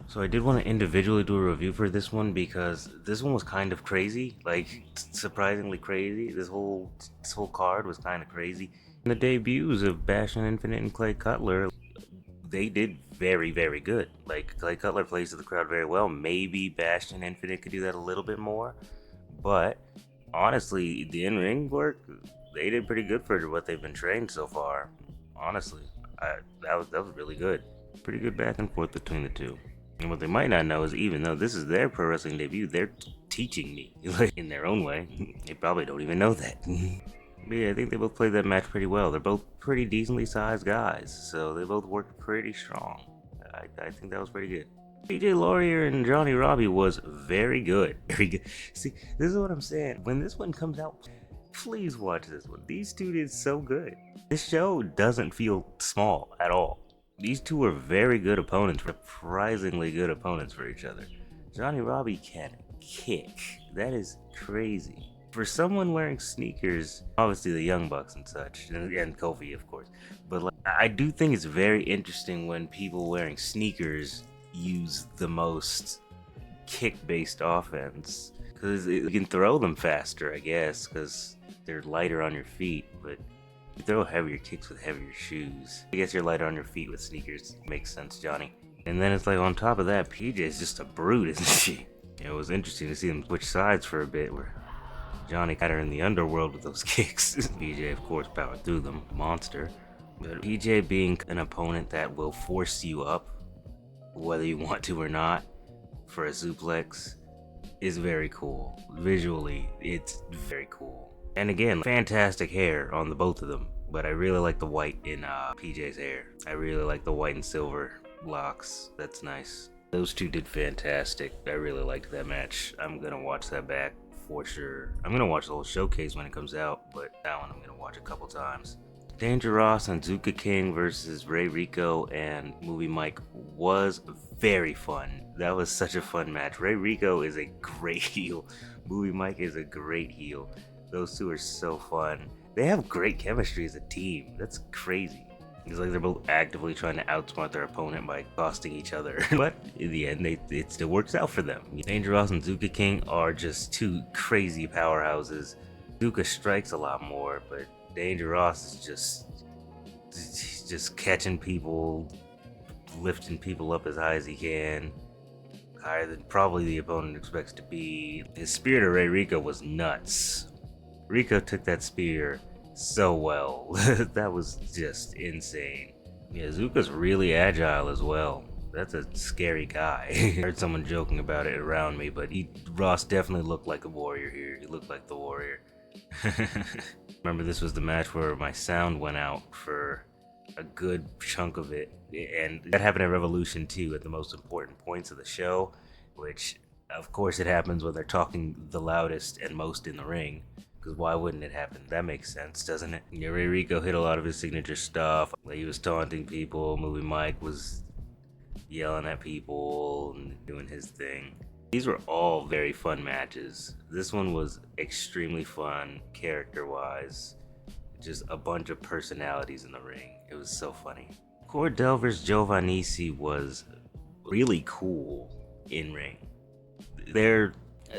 So I did want to individually do a review for this one because this one was kind of crazy, like surprisingly crazy. This whole card was kind of crazy. The debuts of Bastion Infinite and Clay Cutler, they did very, very good. Like Clay Cutler plays to the crowd very well. Maybe Bastion Infinite could do that a little bit more, but honestly, the in-ring work, they did pretty good for what they've been trained so far. Honestly, that was really good. Pretty good back and forth between the two. And what they might not know is, even though this is their pro wrestling debut, they're teaching me, like, in their own way. They probably don't even know that. But yeah, I think they both played that match pretty well. They're both pretty decently sized guys, so they both worked pretty strong. I think that was pretty good. PJ Laurier and Johnny Robbie was very good. Very good. See, this is what I'm saying. When this one comes out, please watch this one. These two did so good. This show doesn't feel small at all. These two are very good opponents, surprisingly good opponents for each other. Johnny Robbie can kick. That is crazy. For someone wearing sneakers, obviously the Young Bucks and such, and Kofi, of course, but like, I do think it's very interesting when people wearing sneakers use the most kick-based offense, because you can throw them faster, I guess, because they're lighter on your feet, but you throw heavier kicks with heavier shoes. I guess you're lighter on your feet with sneakers. Makes sense, Johnny. And then it's like, on top of that, PJ is just a brute, isn't she? It was interesting to see them switch sides for a bit, where Johnny got her in the underworld with those kicks. PJ, of course, powered through them. Monster. But PJ being an opponent that will force you up, whether you want to or not, for a suplex, is very cool. Visually, it's very cool. And again, fantastic hair on the both of them. But I really like the white in PJ's hair. I really like the white and silver locks. That's nice. Those two did fantastic. I really liked that match. I'm gonna watch that back for sure. I'm gonna watch the whole showcase when it comes out, but that one I'm gonna watch a couple times. Danger Ross and Zuka King versus Ray Rico and Movie Mike was very fun. That was such a fun match. Ray Rico is a great heel. Movie Mike is a great heel. Those two are so fun. They have great chemistry as a team. That's crazy. It's like they're both actively trying to outsmart their opponent by costing each other. But in the end, it still works out for them. Danger Ross and Zuka King are just two crazy powerhouses. Zuka strikes a lot more, but Danger Ross is just catching people, lifting people up as high as he can. Higher than probably the opponent expects to be. His spear to Ray Rico was nuts. Rico took that spear so well. That was just insane. Yeah, Zuka's really agile as well. That's a scary guy. I heard someone joking about it around me, but Ross definitely looked like a warrior here. He looked like the warrior. Remember, this was the match where my sound went out for a good chunk of it, and that happened at Revolution 2 at the most important points of the show, which of course it happens when they're talking the loudest and most in the ring. Because why wouldn't it happen? That makes sense, doesn't it? Yeah, Ray Rico hit a lot of his signature stuff. Like, he was taunting people. Movie Mike was yelling at people and doing his thing. These were all very fun matches. This one was extremely fun, character-wise. Just a bunch of personalities in the ring. It was so funny. Cordell vs. Giovannisci was really cool in ring.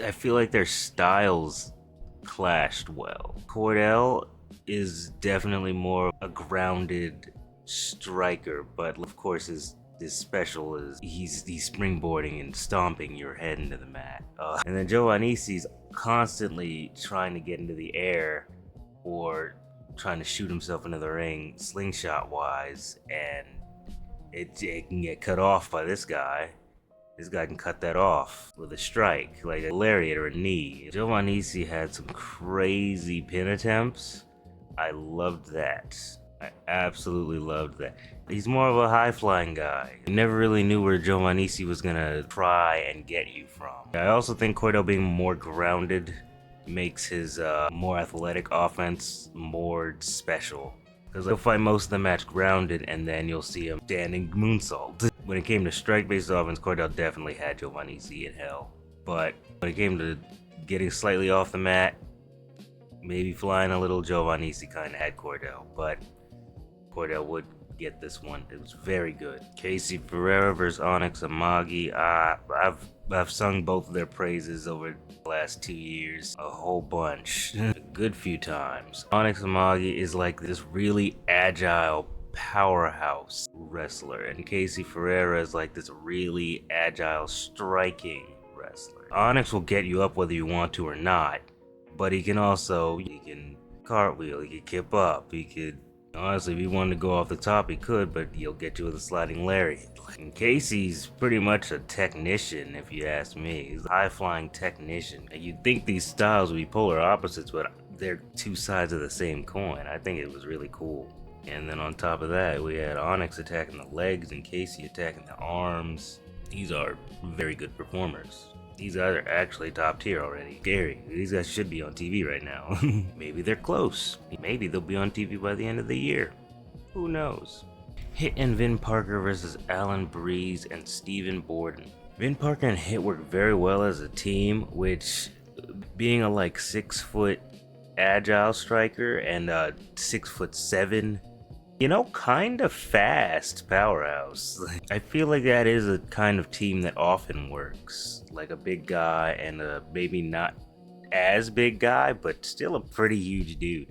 I feel like their styles clashed well. Cordell is definitely more a grounded striker, but of course his special is he's springboarding and stomping your head into the mat. And then Giovannici's constantly trying to get into the air or trying to shoot himself into the ring slingshot wise, and it can get cut off by this guy. This guy can cut that off with a strike, like a lariat or a knee. Giovannisci had some crazy pin attempts. I loved that. I absolutely loved that. He's more of a high-flying guy. You never really knew where Giovannisci was gonna try and get you from. I also think Cordell being more grounded makes his more athletic offense more special. Because he'll fight most of the match grounded, and then you'll see him standing moonsault. When it came to strike-based offense, Cordell definitely had Giovannisci in hell. But when it came to getting slightly off the mat, maybe flying a little, Giovannisci kind of had Cordell. But Cordell would get this one. It was very good. Casey Ferreira versus Onyx Amagi. I've sung both of their praises over the last 2 years, a whole bunch, a good few times. Onyx Amagi is like this really agile powerhouse wrestler, and Casey Ferreira is like this really agile striking wrestler. Onyx will get you up whether you want to or not, but he can cartwheel, he can kip up, he could, honestly, if he wanted to go off the top, he could, but he'll get you with a sliding lariat. And Casey's pretty much a technician, if you ask me. He's a high-flying technician. And you'd think these styles would be polar opposites, but they're two sides of the same coin. I think it was really cool. And then on top of that, we had Onyx attacking the legs and Casey attacking the arms. These are very good performers. These guys are actually top tier already. Scary. These guys should be on TV right now. Maybe they're close. Maybe they'll be on TV by the end of the year. Who knows? Hit and Vin Parker versus Alan Breeze and Stephen Borden. Vin Parker and Hit work very well as a team, which, being a like 6-foot agile striker and a 6'7", kind of fast powerhouse. I feel like that is a kind of team that often works. Like a big guy and a maybe not as big guy, but still a pretty huge dude.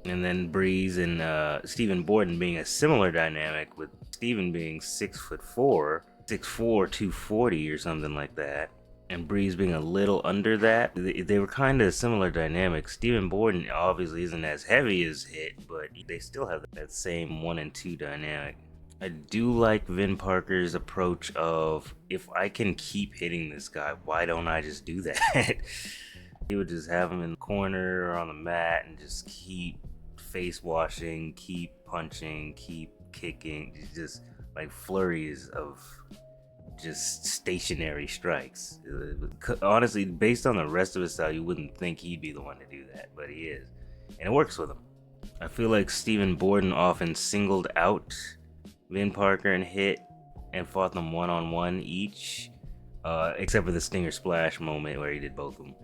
And then Breeze and Stephen Borden being a similar dynamic, with Stephen being 6'4", 240 or something like that, and Breeze being a little under that. They were kind of similar dynamics. Stephen Borden obviously isn't as heavy as Hit, but they still have that same 1 and 2 dynamic. I do like Vin Parker's approach of, if I can keep hitting this guy, why don't I just do that? He would just have him in the corner or on the mat and just keep face washing, keep punching, keep kicking, just like flurries of just stationary strikes. Honestly, based on the rest of his style, you wouldn't think he'd be the one to do that, but he is. And it works with him. I feel like Stephen Borden often singled out Vin Parker and Hit and fought them one-on-one each, except for the Stinger Splash moment where he did both of them.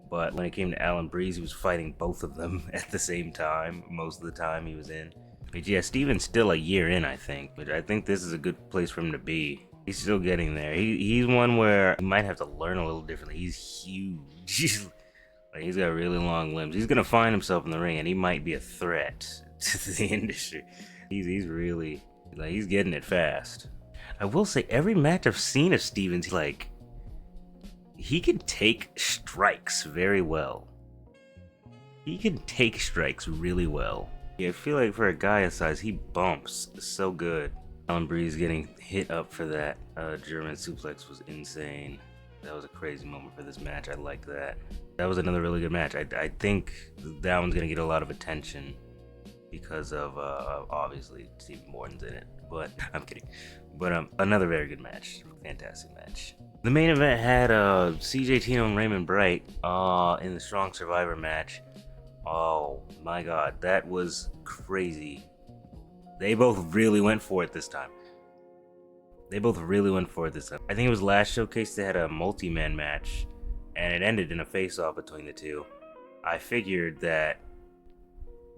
But when it came to Alan Breeze, he was fighting both of them at the same time, most of the time he was in. But yeah, Steven's still a year in, I think. But I think this is a good place for him to be. He's still getting there. He's one where he might have to learn a little differently. He's huge. Like, he's got really long limbs. He's gonna find himself in the ring, and he might be a threat to the industry. He's really, like, he's getting it fast. I will say, every match I've seen of Steven's, like, he can take strikes very well. He can take strikes really well. Yeah, I feel like for a guy his size, he bumps so good. Alan Breeze getting hit up for that German suplex was insane. That was a crazy moment for this match. I like that. That was another really good match. I think that one's gonna get a lot of attention because of obviously Stephen Borden's in it. But I'm kidding. But another very good match. Fantastic match. The main event had CJ Tino and Raymond Bright in the Strong Survivor match. Oh my god, that was crazy. They both really went for it this time. I think it was last showcase they had a multi-man match, and it ended in a face-off between the two. I figured that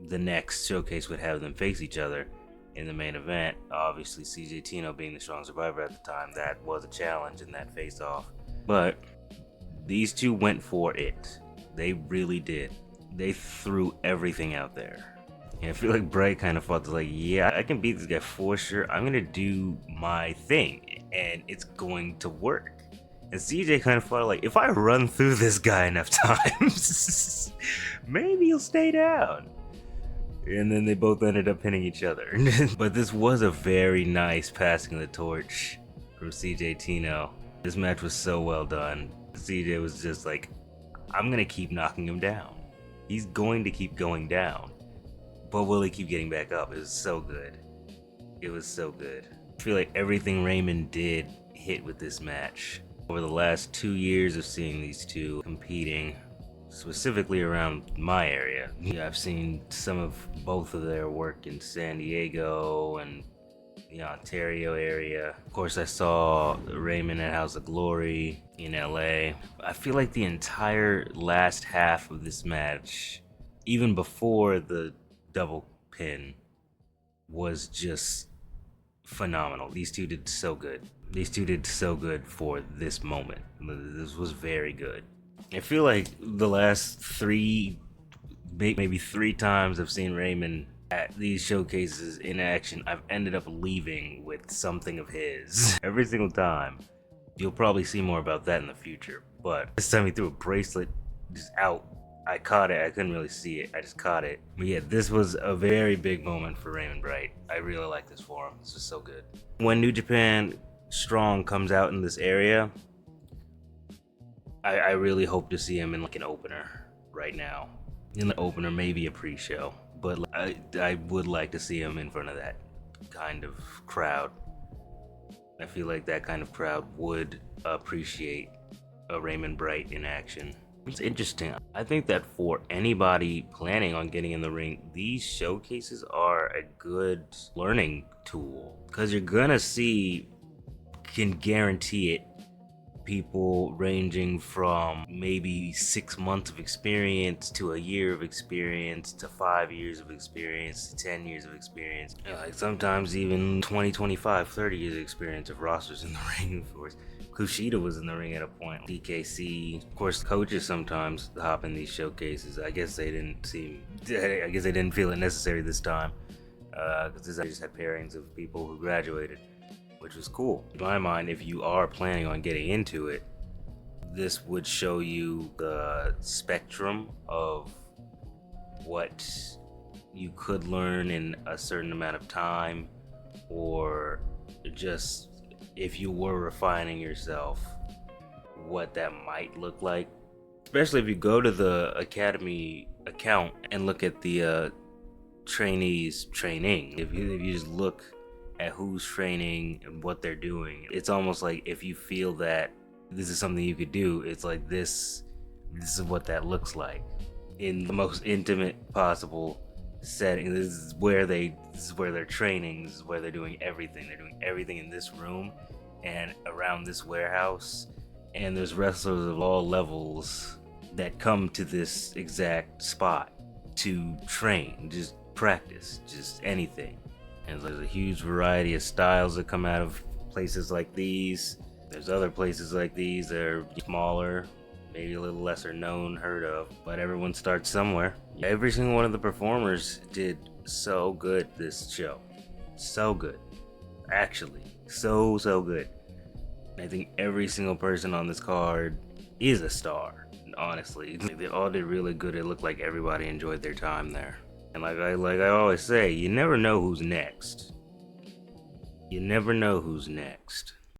the next showcase would have them face each other in the main event. Obviously, CJ Tino being the Strong Survivor at the time, that was a challenge in that face-off. But these two went for it. They really did. They threw everything out there. And I feel like Bright kind of felt like, yeah, I can beat this guy for sure. I'm gonna do my thing, and it's going to work. And CJ kind of felt like, if I run through this guy enough times, maybe he'll stay down. And then they both ended up pinning each other. But this was a very nice passing of the torch from CJ Tino. This match was so well done. CJ was just like, I'm gonna keep knocking him down. He's going to keep going down. But will he keep getting back up? It was so good. It was so good. I feel like everything Raymond did hit with this match. Over the last 2 years of seeing these two competing, specifically around my area, I've seen some of both of their work in San Diego and the Ontario area. Of course, I saw Raymond at House of Glory in LA. I feel like the entire last half of this match, even before the double pin, was just phenomenal. These two did so good. These two did so good for this moment. This was very good. I feel like the last maybe three times I've seen Raymond at these showcases in action, I've ended up leaving with something of his. Every single time. You'll probably see more about that in the future. But this time he threw a bracelet just out. I caught it. I couldn't really see it. I just caught it. But yeah, this was a very big moment for Raymond Bright. I really like this for him. This was so good. When New Japan Strong comes out in this area, I really hope to see him in like an opener right now. In the opener, maybe a pre-show. But I would like to see him in front of that kind of crowd. I feel like that kind of crowd would appreciate a Raymond Bright in action. It's interesting. I think that for anybody planning on getting in the ring, these showcases are a good learning tool. Because you're gonna see, can guarantee it, people ranging from maybe 6 months of experience to a year of experience to 5 years of experience to 10 years of experience. Like sometimes even 20, 25, 30 years of experience of rosters in the ring, of course. Kushida was in the ring at a point. DKC, of course, coaches sometimes hop in these showcases. I guess they didn't feel it necessary this time. Because they just had pairings of people who graduated, which was cool. In my mind, if you are planning on getting into it, this would show you the spectrum of what you could learn in a certain amount of time, or just if you were refining yourself, what that might look like. Especially if you go to the Academy account and look at the trainees training. If you just look at who's training and what they're doing, it's almost like if you feel that this is something you could do, it's like this is what that looks like in the most intimate possible setting. This is where they're training. This is where they're doing everything. They're doing everything in this room and around this warehouse. And there's wrestlers of all levels that come to this exact spot to train, just practice, just anything. And there's a huge variety of styles that come out of places like these. There's other places like these that are smaller, maybe a little lesser known, heard of, but everyone starts somewhere. Every single one of the performers did so good this show. So good. Actually, so good. I think every single person on this card is a star, honestly. They all did really good. It looked like everybody enjoyed their time there. And like I always say, you never know who's next. You never know who's next.